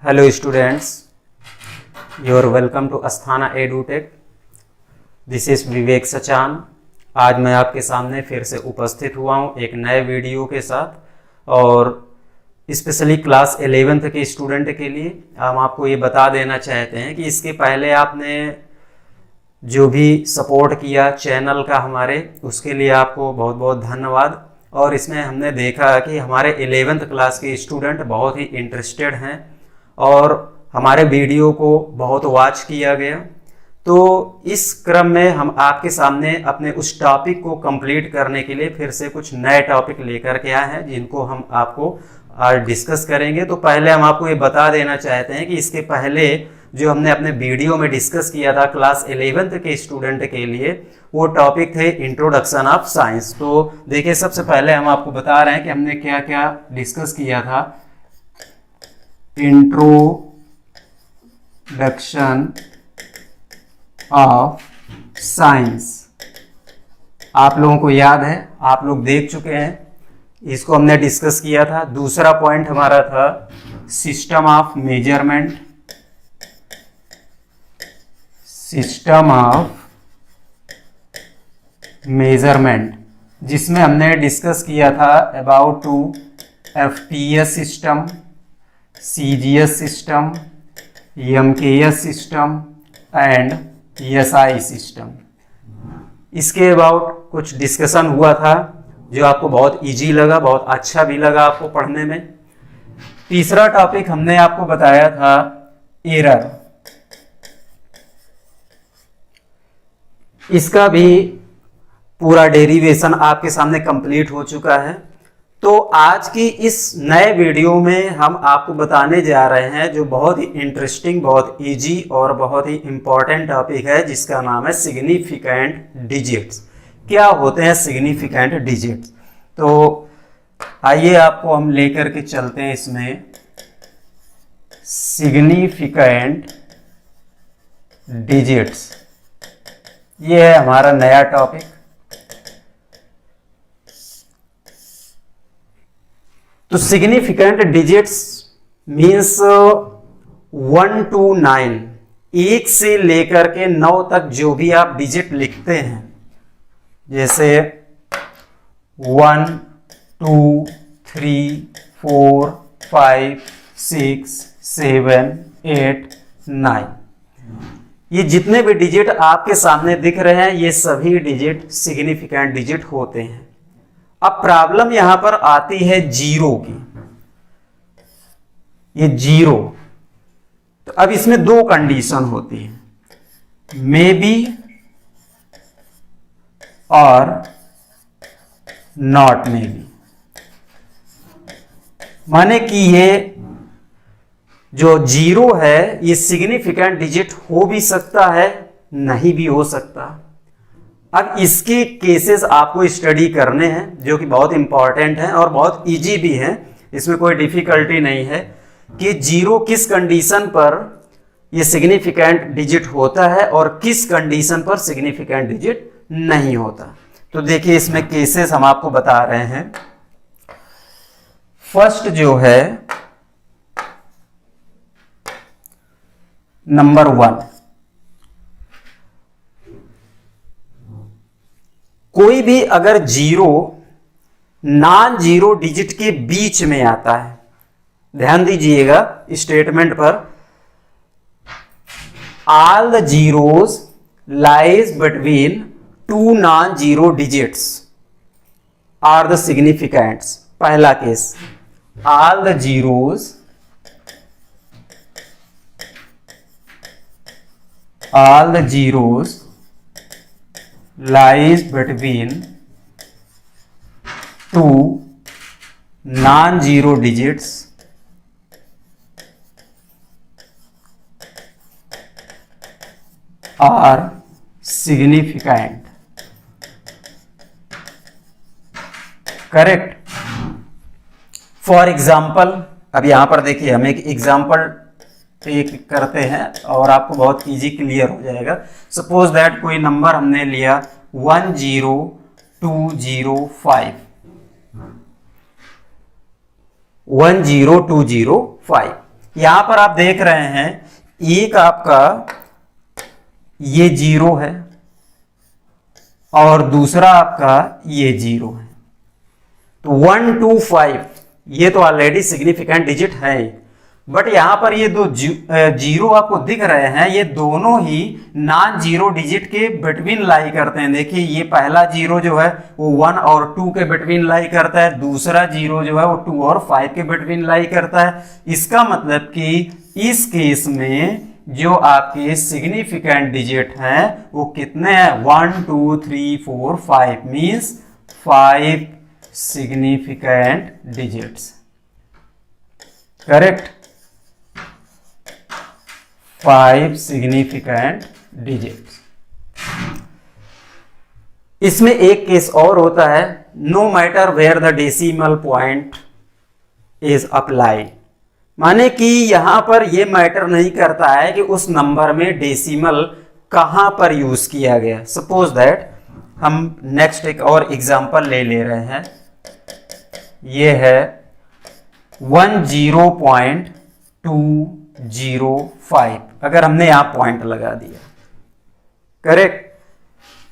Hello students, you are welcome to Asthana Edutech. This is Vivek Sachan. आज मैं आपके सामने फिर से उपस्थित हुआ हूँ एक नए वीडियो के साथ और स्पेशली क्लास 11th के स्टूडेंट के लिए हम आपको ये बता देना चाहते हैं कि इसके पहले आपने जो भी सपोर्ट किया चैनल का हमारे, उसके लिए आपको बहुत बहुत धन्यवाद। और इसमें हमने देखा कि हमारे 11th क्लास के स्टूडेंट बहुत ही इंटरेस्टेड हैं और हमारे वीडियो को बहुत वॉच किया गया। तो इस क्रम में हम आपके सामने अपने उस टॉपिक को कंप्लीट करने के लिए फिर से कुछ नए टॉपिक लेकर के आए हैं जिनको हम आपको आज डिस्कस करेंगे। तो पहले हम आपको ये बता देना चाहते हैं कि इसके पहले जो हमने अपने वीडियो में डिस्कस किया था क्लास 11th के स्टूडेंट के लिए, वो टॉपिक थे इंट्रोडक्शन ऑफ साइंस। तो देखिए, सबसे पहले हम आपको बता रहे हैं कि हमने क्या क्या डिस्कस किया था। इंट्रोडक्शन ऑफ साइंस आप लोगों को याद है, आप लोग देख चुके हैं, इसको हमने डिस्कस किया था। दूसरा पॉइंट हमारा था system of measurement, system of measurement, जिसमें हमने डिस्कस किया था about to FTS system, CGS system, MKS system and SI system. इसके अबाउट कुछ डिस्कशन हुआ था जो आपको बहुत इजी लगा, बहुत अच्छा भी लगा आपको पढ़ने में। तीसरा टॉपिक हमने आपको बताया था एरर। इसका भी पूरा डेरिवेशन आपके सामने कंप्लीट हो चुका है। तो आज की इस नए वीडियो में हम आपको बताने जा रहे हैं जो बहुत ही इंटरेस्टिंग, बहुत इजी और बहुत ही इंपॉर्टेंट टॉपिक है, जिसका नाम है सिग्निफिकेंट डिजिट्स। क्या होते हैं सिग्निफिकेंट डिजिट्स? तो आइए आपको हम लेकर के चलते हैं इसमें। सिग्निफिकेंट डिजिट्स, ये है हमारा नया टॉपिक। तो सिग्निफिकेंट डिजिट्स मीन्स 1 to 9, 1 से लेकर के 9 तक जो भी आप डिजिट लिखते हैं, जैसे 1 2 3 4 5 6 7 8 9, ये जितने भी डिजिट आपके सामने दिख रहे हैं, ये सभी डिजिट सिग्निफिकेंट डिजिट होते हैं। अब प्रॉब्लम यहां पर आती है जीरो की। ये जीरो, तो अब इसमें दो कंडीशन होती है, मे बी और नॉट मे बी। माने कि ये जो जीरो है ये सिग्निफिकेंट डिजिट हो भी सकता है, नहीं भी हो सकता। अब इसके केसेस आपको स्टडी करने हैं जो कि बहुत इंपॉर्टेंट हैं और बहुत इजी भी हैं, इसमें कोई डिफिकल्टी नहीं है कि जीरो किस कंडीशन पर ये सिग्निफिकेंट डिजिट होता है और किस कंडीशन पर सिग्निफिकेंट डिजिट नहीं होता। तो देखिए, इसमें केसेस हम आपको बता रहे हैं। फर्स्ट जो है नंबर 1, कोई भी अगर जीरो नॉन जीरो डिजिट के बीच में आता है, ध्यान दीजिएगा स्टेटमेंट पर, all the zeros lies between 2 non zero digits are the significants. पहला case, all the zeros lies between 2 non-zero digits are significant. Correct. For example, अब यहां पर देखिए हम एक एग्जाम्पल टेक करते हैं और आपको बहुत इजी क्लियर हो जाएगा। सपोज दैट कोई नंबर हमने लिया 10205, 10205, यहां पर आप देख रहे हैं एक आपका ये 0 है और दूसरा आपका ये 0 है। तो 1 2 5 ये तो ऑलरेडी सिग्निफिकेंट डिजिट है, बट यहां पर ये दो जीरो आपको दिख रहे हैं, ये दोनों ही नॉन जीरो डिजिट के बिटवीन लाई करते हैं। देखिए ये पहला जीरो जो है वो 1 और 2 के बिटवीन लाई करता है, दूसरा जीरो जो है वो 2 और 5 के बिटवीन लाई करता है। इसका मतलब कि इस केस में जो आपके सिग्निफिकेंट डिजिट हैं वो कितने हैं? 1 2 3 4 5 means 5 significant digits. Correct, 5 significant digits. इसमें एक केस और होता है, no matter where the decimal point is applied, माने कि यहां पर यह मैटर नहीं करता है कि उस नंबर में डेसिमल कहां पर यूज किया गया। सपोज दैट हम नेक्स्ट एक और एग्जांपल ले रहे हैं, यह है 10.205। अगर हमने यहां पॉइंट लगा दिया, करेक्ट,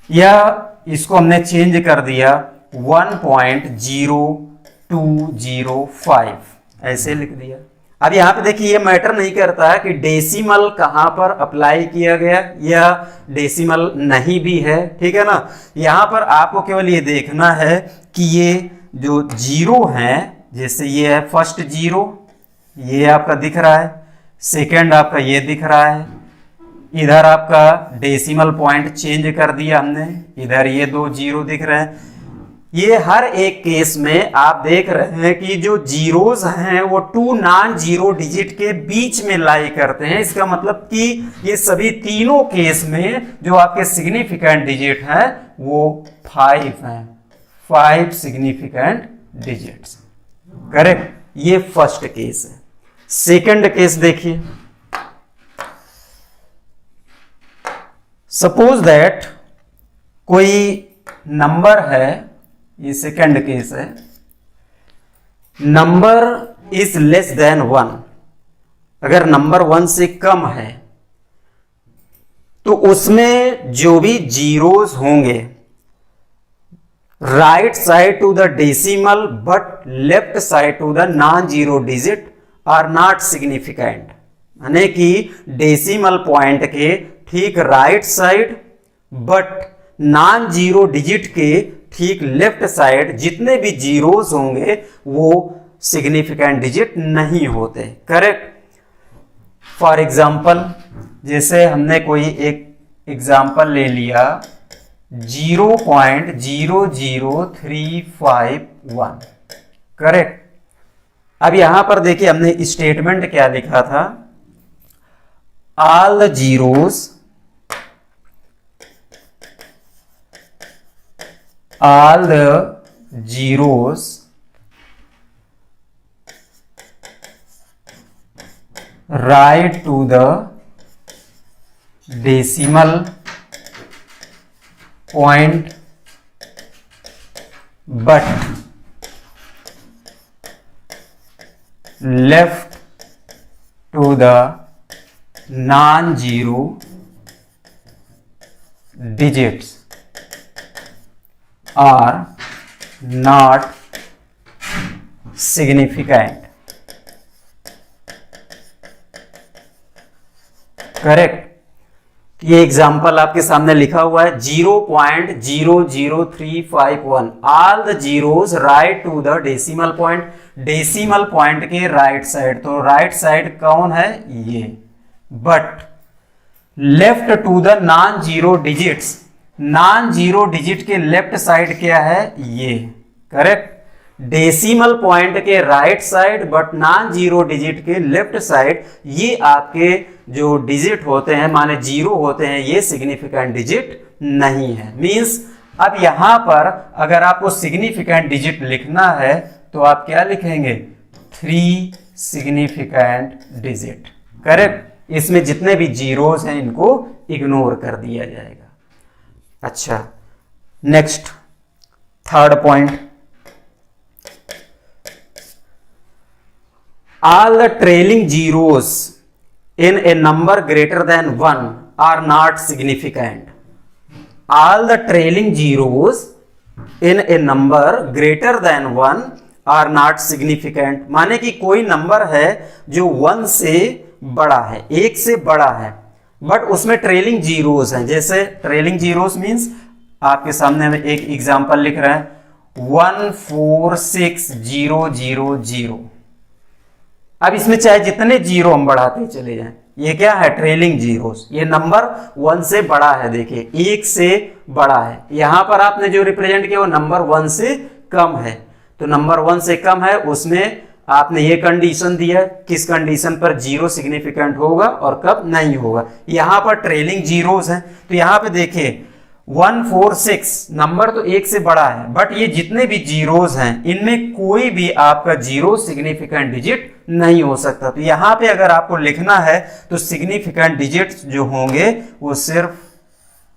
या इसको हमने चेंज कर दिया 1.0205 ऐसे लिख दिया। अब यहां पे देखिए ये मैटर नहीं करता है कि डेसिमल कहां पर अप्लाई किया गया या डेसिमल नहीं भी है, ठीक है ना। यहां पर आपको केवल ये देखना है कि ये जो जीरो है, जैसे ये है फर्स्ट जीरो, ये आपका दिख रहा है, सेकंड आपका ये दिख रहा है, इधर आपका डेसिमल पॉइंट चेंज कर दिया हमने, इधर ये दो जीरो दिख रहे हैं। ये हर एक केस में आप देख रहे हैं कि जो जीरोस हैं वो 2 नॉन जीरो डिजिट के बीच में लाई करते हैं। इसका मतलब कि ये सभी तीनों केस में जो आपके सिग्निफिकेंट डिजिट हैं वो 5 हैं, 5 सिग्निफिकेंट डिजिट्स। करेक्ट, ये फर्स्ट केस है। सेकंड केस देखिए, सपोज दैट कोई नंबर है, ये सेकंड केस है, नंबर इज लेस देन 1। अगर नंबर 1 से कम है तो उसमें जो भी जीरोस होंगे right side to the decimal but left side to the non zero digit are not significant, यानी कि डेसिमल पॉइंट के ठीक right side but non zero digit के ठीक लेफ्ट साइड जितने भी जीरोस होंगे वो सिग्निफिकेंट डिजिट नहीं होते। करेक्ट, फॉर एग्जाम्पल जैसे हमने कोई एक एग्जाम्पल ले लिया 0.00351। करेक्ट, अब यहां पर देखिए हमने स्टेटमेंट क्या लिखा था, all the zeros right to the decimal point but left to the non-zero digits are not significant। Correct, ये एग्जांपल आपके सामने लिखा हुआ है 0.00351। All the zeros right to the decimal point, decimal point के राइट साइड, तो right side कौन है ये, but left to the non zero digits, non zero digit के लेफ्ट साइड क्या है ये। करेक्ट, डेसिमल पॉइंट के right side but non zero digit के लेफ्ट साइड, ये आपके जो डिजिट होते हैं माने जीरो होते हैं, ये सिग्निफिकेंट डिजिट नहीं है। मींस अब यहां पर अगर आपको सिग्निफिकेंट डिजिट लिखना है तो आप क्या लिखेंगे, 3 सिग्निफिकेंट डिजिट। करेक्ट, इसमें जितने भी जीरोस हैं इनको इग्नोर कर दिया जाएगा। अच्छा, next third point, all the trailing zeros in a number greater than 1 are not significant. All the trailing zeros in a number greater than 1 are not significant, माने कि कोई नंबर है जो 1 से बड़ा है, 1 से बड़ा है, बट उसमें ट्रेलिंग जीरोस हैं। जैसे ट्रेलिंग जीरोस मींस आपके सामने में एक एग्जांपल लिख रहे हैं 146000। अब इसमें चाहे जितने जीरो हम बढ़ाते चले जाएं, ये क्या है? Trailing zeros. ये नंबर 1 से बड़ा है, देखिए 1 से बड़ा है। यहां पर आपने जो रिप्रेजेंट किया वो नंबर 1 से कम है, तो नंबर 1 से कम है उसमें आपने ये कंडीशन दिया, किस कंडीशन पर जीरो सिग्निफिकेंट होगा और कब नहीं होगा। यहां पर ट्रेलिंग जीरोस हैं, तो यहां पे देखिए 146 नंबर तो 1 से बड़ा है, बट ये जितने भी जीरोस हैं इनमें कोई भी आपका जीरो सिग्निफिकेंट डिजिट नहीं हो सकता। तो यहां पे अगर आपको लिखना है तो सिग्निफिकेंट डिजिट्स जो होंगे वो सिर्फ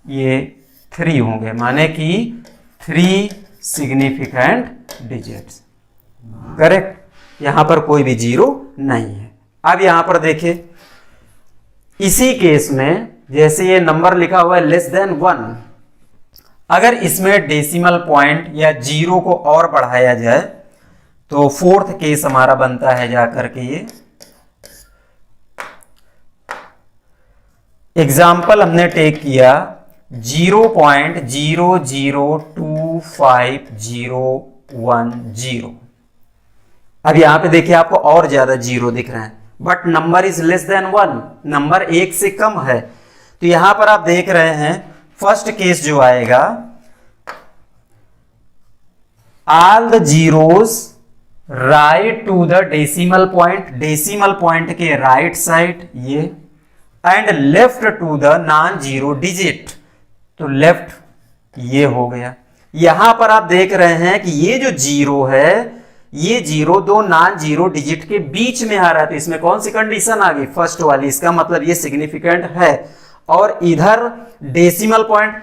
ये 3 होंगे, माने कि 3 सिग्निफिकेंट डिजिट्स। करेक्ट? यहां पर कोई भी जीरो नहीं है। अब यहां पर देखिए इसी केस में जैसे ये नंबर लिखा हुआ है लेस देन 1, अगर इसमें डेसिमल पॉइंट या जीरो को और बढ़ाया जाए तो फोर्थ केस हमारा बनता है जाकर के ये एग्जाम्पल हमने टेक किया 0.002510। अब यहां पे देखिए आपको और ज्यादा जीरो दिख रहे हैं, but number is less then 1, number 1 से कम है। तो यहां पर आप देख रहे हैं फर्स्ट केस जो आएगा all the zeros right to the decimal point, decimal point के राइट साइड ये, and left to the non zero digit, तो लेफ्ट ये हो गया। यहां पर आप देख रहे हैं कि ये जो जीरो है ये जीरो दो नॉन जीरो डिजिट के बीच में आ रहा है, तो इसमें कौन सी कंडीशन आ गई? फर्स्ट वाली। इसका मतलब ये सिग्निफिकेंट है। और इधर डेसिमल पॉइंट,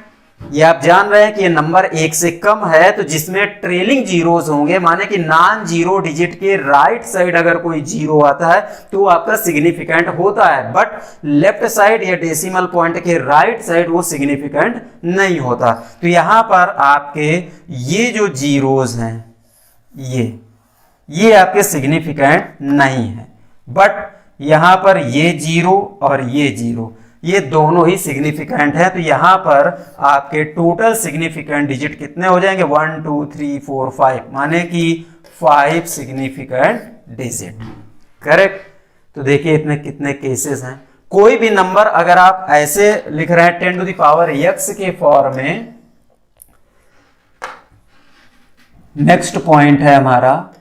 ये आप जान रहे हैं कि ये नंबर 1 से कम है, तो जिसमें ट्रेलिंग जीरोस होंगे, माने कि नॉन जीरो डिजिट के राइट साइड अगर कोई जीरो आता है तो वो आपका सिग्निफिकेंट होता है, बट लेफ्ट साइड या डेसिमल पॉइंट के राइट साइड वो सिग्निफिकेंट नहीं होता। तो यहां पर आपके ये जो जीरोस हैं ये आपके सिग्निफिकेंट नहीं है, बट यहां पर ये जीरो और ये जीरो ये दोनों ही सिग्निफिकेंट है। तो यहां पर आपके टोटल सिग्निफिकेंट डिजिट कितने हो जाएंगे? 1 2 3 4 5, माने कि 5 सिग्निफिकेंट डिजिट। करेक्ट? तो देखिए इतने कितने केसेस हैं। कोई भी नंबर अगर आप ऐसे लिख रहे हैं 10 टू द पावर x के फॉर्म में, नेक्स्ट पॉइंट है हमारा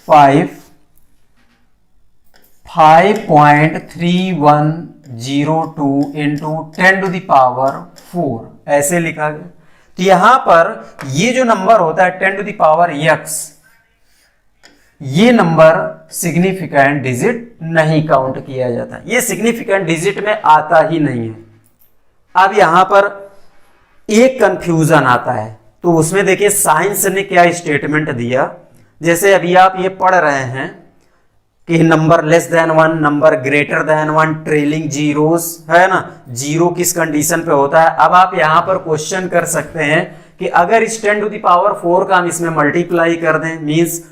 5.3102 इंटू 10 टू द पावर 4 ऐसे लिखा गया। तो यहां पर ये जो नंबर होता है 10 टू द पावर x, ये नंबर सिग्निफिकेंट डिजिट नहीं काउंट किया जाता, ये सिग्निफिकेंट डिजिट में आता ही नहीं है। अब यहां पर एक कंफ्यूजन आता है, तो उसमें देखिए साइंस ने क्या स्टेटमेंट दिया। जैसे अभी आप ये पढ़ रहे हैं कि number less than 1, number greater than 1, trailing zeros है ना, जीरो किस कंडीशन पे होता है। अब आप यहां पर क्वेश्चन कर सकते हैं कि अगर इस 10 टू द पावर 4 का हम इसमें मल्टीप्लाई कर दें, मींस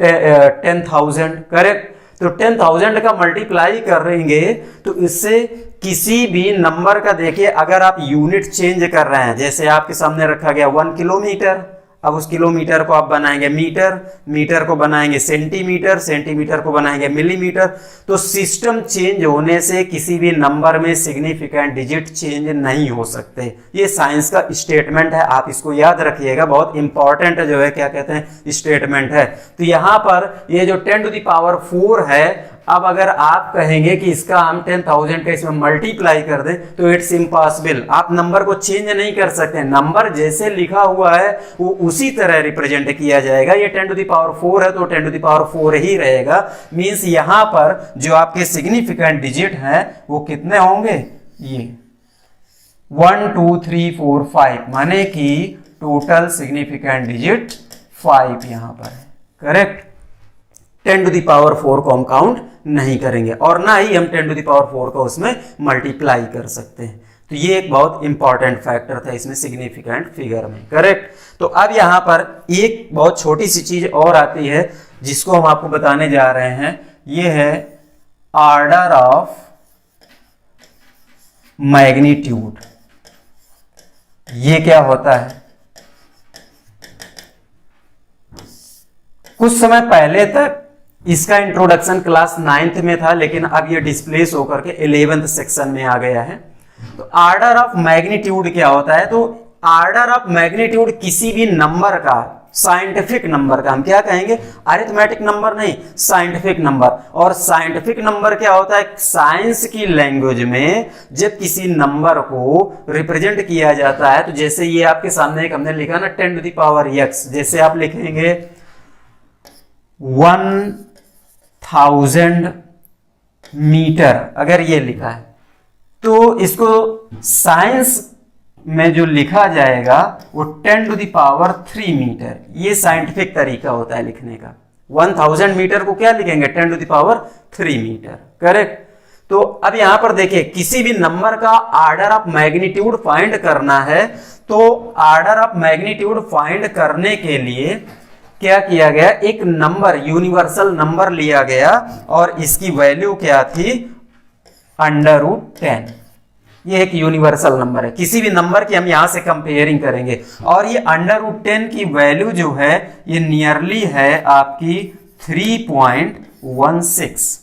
10,000, करेक्ट? तो 10,000 का मल्टीप्लाई करेंगे तो इससे किसी भी नंबर का देखिए अगर आप यूनिट चेंज कर रहे हैं, जैसे आपके सामने रखा गया 1 किलोमीटर, अब उस किलोमीटर को आप बनाएंगे मीटर, मीटर को बनाएंगे सेंटीमीटर, सेंटीमीटर को बनाएंगे मिलीमीटर। तो सिस्टम चेंज होने से किसी भी नंबर में सिग्निफिकेंट डिजिट चेंज नहीं हो सकते। ये साइंस का स्टेटमेंट है, आप इसको याद रखिएगा, बहुत इंपॉर्टेंट जो है क्या कहते हैं स्टेटमेंट है। तो यहां पर ये जो 10 टू द पावर 4 है, अब अगर आप कहेंगे कि इसका हम 10,000 का इसमें मल्टीप्लाई कर दें तो इट्स इम्पॉसिबल, आप नंबर को चेंज नहीं कर सकते। नंबर जैसे लिखा हुआ है वो उसी तरह रिप्रेजेंट किया जाएगा। ये 10 टू द पावर 4 है तो 10 टू द पावर 4 ही रहेगा। मींस यहां पर जो आपके सिग्निफिकेंट डिजिट हैं वो कितने होंगे? ये 1 2 3 4 5, माने कि टोटल सिग्निफिकेंट डिजिट 5 यहां पर है। करेक्ट? 10 टू द पावर 4 को हम काउंट नहीं करेंगे और ना ही हम 10 टू द पावर 4 को उसमें मल्टीप्लाई कर सकते हैं। तो ये एक बहुत इंपॉर्टेंट फैक्टर था इसमें सिग्निफिकेंट फिगर में, करेक्ट। तो अब यहां पर एक बहुत छोटी सी चीज और आती है जिसको हम आपको बताने जा रहे हैं, ये है ऑर्डर ऑफ मैग्नीट्यूड। ये क्या होता है? कुछ समय पहले तक इसका इंट्रोडक्शन क्लास 9th में था, लेकिन अब ये डिस्प्लेस होकर के 11th सेक्शन में आ गया है। तो ऑर्डर ऑफ मैग्नीट्यूड क्या होता है? तो ऑर्डर ऑफ मैग्नीट्यूड किसी भी नंबर का, साइंटिफिक नंबर का, हम क्या कहेंगे, अरिथमेटिक नंबर नहीं, साइंटिफिक नंबर। और साइंटिफिक नंबर क्या होता है? साइंस की लैंग्वेज में जब किसी नंबर को रिप्रेजेंट किया जाता है, तो जैसे ये आपके सामने एक हमने लिखा ना 10 टू द पावर x, जैसे आप लिखेंगे 1000 मीटर, अगर ये लिखा है तो इसको साइंस में जो लिखा जाएगा वो 10 टू द पावर 3 मीटर। ये साइंटिफिक तरीका होता है लिखने का। 1000 मीटर को क्या लिखेंगे? 10 to the power 3 metre, correct. तो अब यहां पर देखिए, किसी भी नंबर का ऑर्डर ऑफ मैग्नीट्यूड फाइंड करना है, तो ऑर्डर ऑफ मैग्नीट्यूड फाइंड करने के लिए क्या किया गया, एक नंबर, यूनिवर्सल नंबर लिया गया और इसकी वैल्यू क्या थी? √10। ये एक यूनिवर्सल नंबर है। किसी भी नंबर की हम यहां से कंपेयरिंग करेंगे और ये √10 की वैल्यू जो है ये नियरली है आपकी 3.16।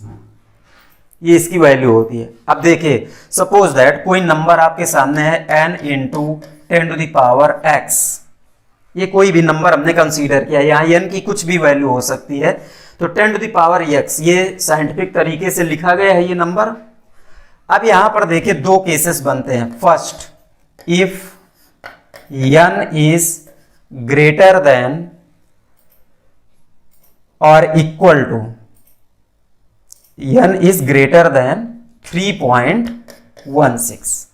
ये इसकी वैल्यू होती है। अब देखिए, सपोज दैट कोई नंबर आपके सामने है n × 10 to the power x। ये कोई भी नंबर हमने कंसीडर किया, यहाँ n की कुछ भी वैल्यू हो सकती है। तो 10 टू द पावर x, ये साइंटिफिक तरीके से लिखा गया है ये नंबर। अब यहां पर देखिए दो केसेस बनते हैं। First, if n is greater than और equal to, n is greater than 3.16,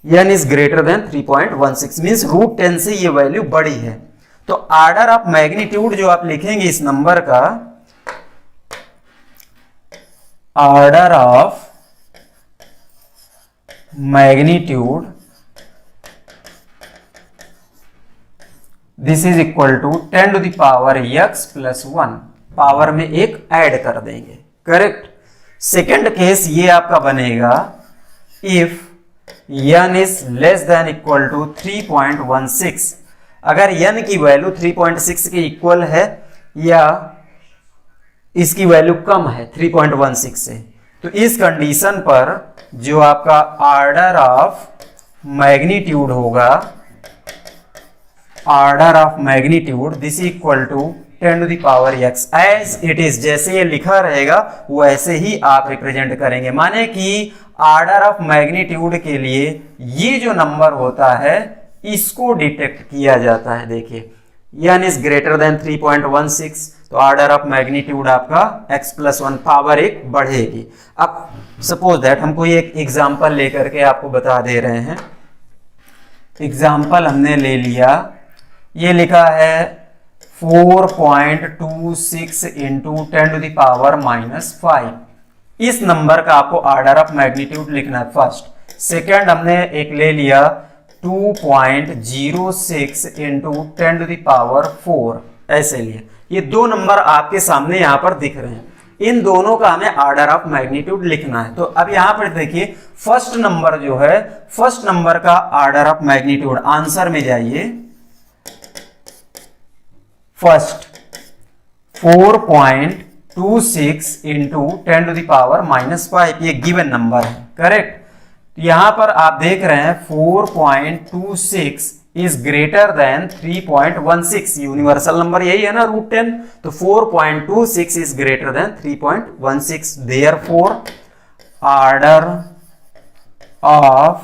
n is greater than 3.16 means √10 से ये वैल्यू बड़ी है। तो ऑर्डर ऑफ मैग्नीट्यूड जो आप लिखेंगे इस नंबर का, order of magnitude this is equal to 10 to the power x + 1, power में एक ऐड कर देंगे, करेक्ट। सेकेंड केस ये आपका बनेगा, if n is less than equal to 3.16, अगर n की वैल्यू 3.6 के इक्वल है या इसकी वैल्यू कम है 3.16 से, तो इस कंडीशन पर जो आपका ऑर्डर ऑफ मैग्नीट्यूड होगा, order of magnitude this equal to 10 to the power x as it is, जैसे ये लिखा रहेगा वैसे ही आप रिप्रेजेंट करेंगे। माने कि ऑर्डर ऑफ मैग्नीट्यूड के लिए ये जो नंबर होता है इसको डिटेक्ट किया जाता है। देखिए n इज ग्रेटर देन 3.16, तो ऑर्डर ऑफ मैग्नीट्यूड आपका x + 1, पावर एक बढ़ेगी। अब सपोज दैट हमको एक एग्जांपल लेकर के आपको बता दे रहे हैं। एग्जांपल हमने ले लिया, ये लिखा है 4.26 × 10 टू द पावर -5। इस नंबर का आपको ऑर्डर ऑफ मैग्नीट्यूड लिखना है फर्स्ट। सेकंड हमने एक ले लिया 2.06 × 10 टू द पावर 4, ऐसे लिए। ये दो नंबर आपके सामने यहां पर दिख रहे हैं, इन दोनों का हमें ऑर्डर ऑफ मैग्नीट्यूड लिखना है। तो अब यहां पर देखिए फर्स्ट नंबर जो है, फर्स्ट नंबर का ऑर्डर ऑफ मैग्नीट्यूड, आंसर में जाइए, फर्स्ट 4.26 × 10 टू द पावर -5, ये गिवन नंबर है, करेक्ट। यहां पर आप देख रहे हैं 4.26 is greater than 3.16, universal number यही है ना √10, तो 4.26 is greater than 3.16, therefore order of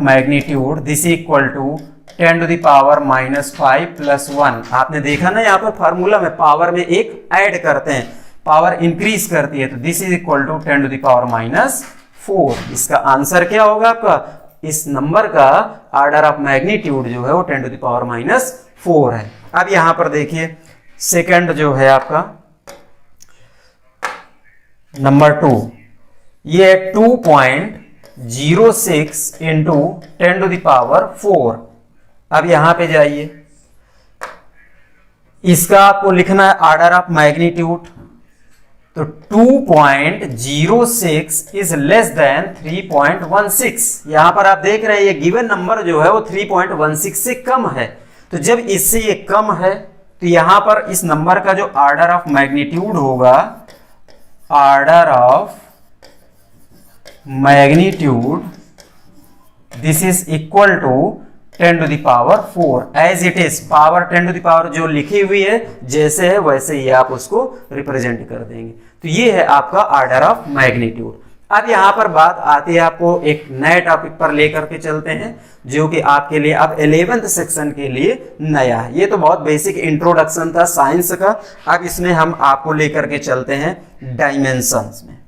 magnitude this equal to 10 to the power -5 + 1। आपने देखा ना यहाँ पर फार्मूला में पावर में एक ऐड करते हैं, पावर इंक्रीज करती है, तो this is equal to 10 to the power -4। इसका आंसर क्या होगा आपका? इस नंबर का ऑर्डर ऑफ मैग्नीट्यूड जो है वो 10 टू द पावर 4 है। अब यहां पर देखिए सेकंड जो है आपका नंबर 2, ये 2.06 इंटू 10⁴। अब यहां पे जाइए, इसका आपको लिखना है ऑर्डर ऑफ मैग्नीट्यूड। तो 2.06 इज लेस देन 3.16। यहां पर आप देख रहे हैं ये गिवन नंबर जो है वो 3.16 से कम है। तो जब इससे ये कम है तो यहां पर इस नंबर का जो ऑर्डर ऑफ मैग्नीट्यूड होगा, order of magnitude this is equal to 10⁴ as it is. Power 10⁴ जो लिखी हुई है जैसे है वैसे ही आप उसको रिप्रेजेंट कर देंगे। तो ये है आपका ऑर्डर ऑफ मैग्नीट्यूड। अब यहां पर बात आती है, आपको एक नए टॉपिक पर लेकर के चलते हैं जो कि आपके लिए अब 11th सेक्शन के लिए नया है। ये तो बहुत बेसिक इंट्रोडक्शन था साइंस का। अब इसमें हम आपको लेकर के चलते हैं डायमेंशंस में।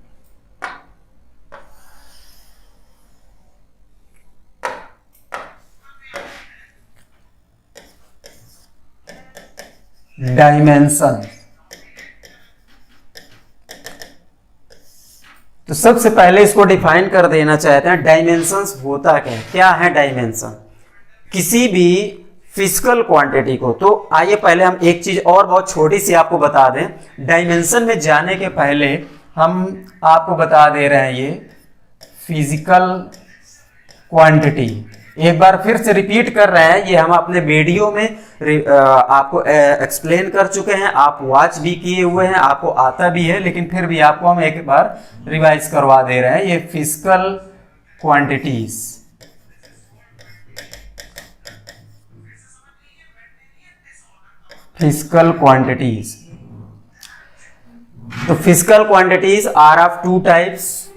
डायमेंशन, तो सबसे पहले इसको डिफाइन कर देना चाहते हैं। डायमेंशंस होता क्या है डायमेंशन किसी भी फिजिकल क्वांटिटी को। तो आइए पहले हम एक चीज और बहुत छोटी सी आपको बता दें। डायमेंशन में जाने के पहले हम आपको बता दे रहे हैं ये फिजिकल क्वांटिटी। एक बार फिर से रिपीट कर रहे हैं, ये हम अपने वीडियो में आपको एक्सप्लेन कर चुके हैं, आप वॉच भी किए हुए हैं, आपको आता भी है, लेकिन फिर भी आपको हम एक बार रिवाइज करवा दे रहे हैं। ये फिजिकल क्वांटिटीज, फिजिकल क्वांटिटीज। तो physical quantities are of two types.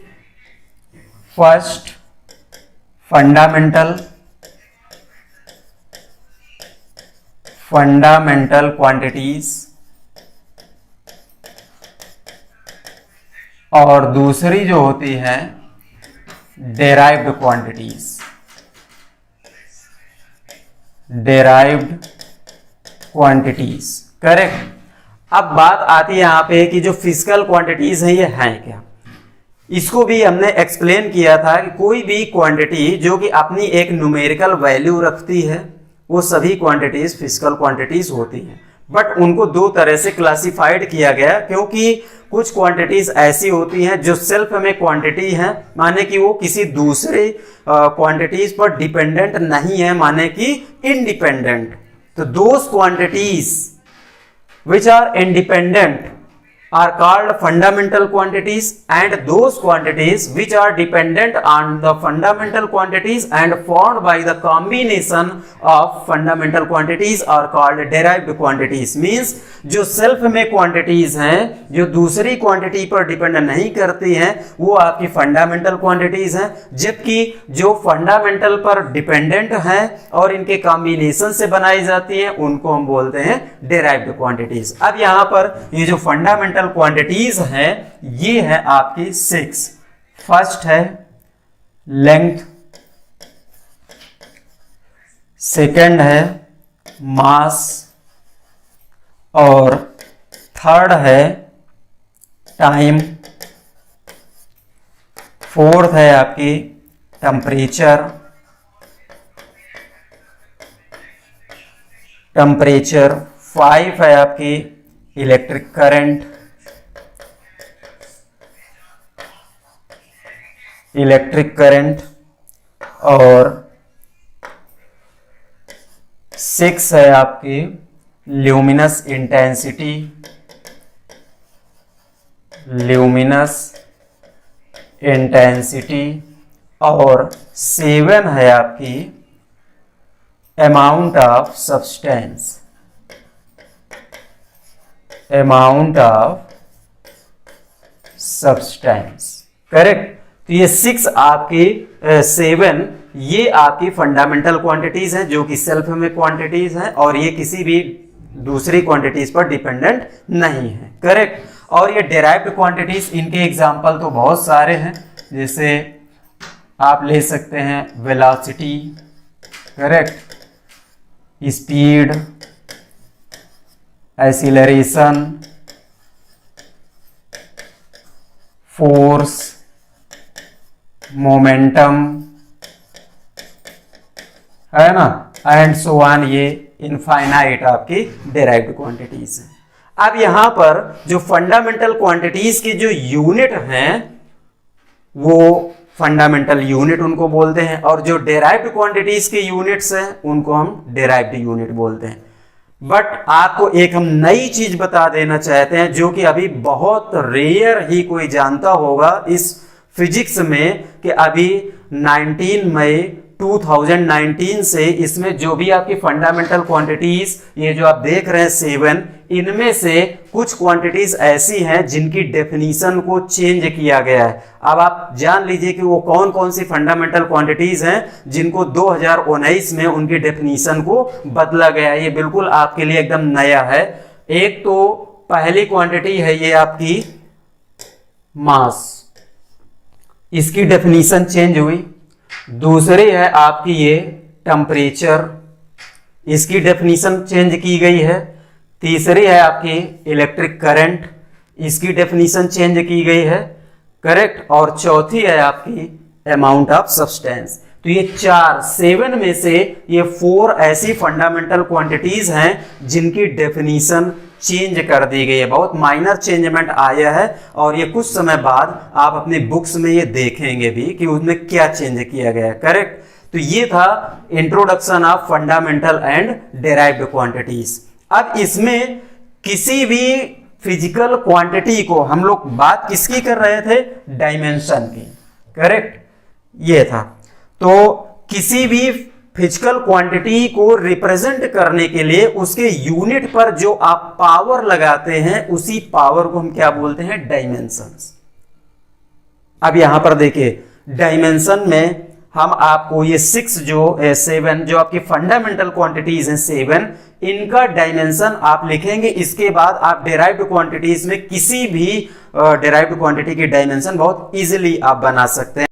First fundamental quantities और दूसरी जो होती है derived quantities. Derived quantities, correct. अब बात आती है यहां पे कि जो फिजिकल क्वांटिटीज है ये हैं क्या। इसको भी हमने एक्सप्लेन किया था कि कोई भी क्वांटिटी जो कि अपनी एक न्यूमेरिकल वैल्यू रखती है वो सभी क्वांटिटीज फिजिकल क्वांटिटीज होती हैं। बट उनको दो तरह से क्लासिफाइड किया गया, क्योंकि कुछ क्वांटिटीज ऐसी होती हैं जो सेल्फ में क्वांटिटी हैं, माने कि वो किसी दूसरे क्वांटिटीज पर डिपेंडेंट नहीं है, माने कि इंडिपेंडेंट। तो those quantities which are independent are called fundamental quantities, and those quantities which are dependent on the fundamental quantities and formed by the combination of fundamental quantities are called derived quantities। means जो self में quantities हैं जो दूसरी quantity पर depend नहीं करती हैं वो आपकी फंडामेंटल क्वांटिटीज हैं, जबकि जो फंडामेंटल पर डिपेंडेंट हैं और इनके कॉम्बिनेशन से बनाई जाती हैं उनको हम बोलते हैं डेराइव्ड क्वांटिटीज। अब यहां पर ये जो फंडामेंटल क्वांटिटीज हैं ये है आपकी 6। फर्स्ट है लेंथ, सेकंड है मास और थर्ड है टाइम, फोर्थ है आपकी टेम्परेचर, फाइव है आपकी इलेक्ट्रिक करंट, और 6 है आपकी ल्यूमिनस इंटेंसिटी, और 7 है आपकी अमाउंट ऑफ सब्सटेंस, करेक्ट। तो ये 6 आपकी 7 ये आपकी फंडामेंटल क्वांटिटीज हैं जो कि सेल्फ में क्वांटिटीज हैं और ये किसी भी दूसरी क्वांटिटीज पर डिपेंडेंट नहीं है, करेक्ट। और ये डेराइव्ड क्वांटिटीज, इनके एग्जांपल तो बहुत सारे हैं, जैसे आप ले सकते हैं velocity, correct, speed, acceleration, force, momentum, है ना, एंड सो ऑन, ये इनफाइनाइट आपकी डेराइव्ड क्वांटिटीज हैं। अब यहां पर जो फंडामेंटल क्वांटिटीज की जो यूनिट हैं वो फंडामेंटल यूनिट उनको बोलते हैं, और जो डेराइव्ड क्वांटिटीज की यूनिट्स हैं उनको हम डेराइव्ड यूनिट बोलते हैं। बट आपको एक हम नई चीज बता देना चाहते हैं जो कि अभी बहुत रेयर ही कोई जानता होगा इस फिजिक्स में, कि अभी 19 मई 2019 से इसमें जो भी आपकी फंडामेंटल क्वांटिटीज, ये जो आप देख रहे हैं 7, इनमें से कुछ क्वांटिटीज ऐसी हैं जिनकी डेफिनीशन को चेंज किया गया है। अब आप जान लीजिए कि वो कौन कौन सी फंडामेंटल क्वांटिटीज हैं जिनको 2019 में उनकी डेफिनीशन को बदला गया है। ये बिल्कुल आपके लिए एकदम नया है। एक तो पहली क्वांटिटी है ये आपकी मास, इसकी डेफिनीशन चेंज हुई। दूसरी है आपकी ये टेम्परेचर, इसकी डेफिनीशन चेंज की गई है। तीसरी है आपकी इलेक्ट्रिक करंट, इसकी डेफिनीशन चेंज की गई है, करेक्ट। और चौथी है आपकी अमाउंट ऑफ सब्सटेंस। तो ये 7 में से ये 4 ऐसी फंडामेंटल क्वांटिटीज हैं जिनकी डेफिनीशन चेंज कर दी गई है। बहुत माइनर चेंजमेंट आया है और ये कुछ समय बाद आप अपनी बुक्स में ये देखेंगे भी कि उसमें क्या चेंज किया गया है, करेक्ट। तो ये था introduction of fundamental and derived quantities. अब इसमें किसी भी फिजिकल क्वांटिटी को हम लोग बात किसकी कर रहे थे, डायमेंशन की, करेक्ट, ये था। तो किसी भी फिजिकल क्वांटिटी को रिप्रेजेंट करने के लिए उसके यूनिट पर जो आप पावर लगाते हैं उसी पावर को हम क्या बोलते हैं, डायमेंशंस। अब यहां पर देखिए डायमेंशन में हम आपको ये 7 जो आपकी फंडामेंटल क्वांटिटीज हैं 7, इनका डायमेंशन आप लिखेंगे। इसके बाद आप डेराइव्ड क्वांटिटीज में किसी भी डेराइव्ड क्वांटिटी की डायमेंशन बहुत इजीली आप बना सकते हैं।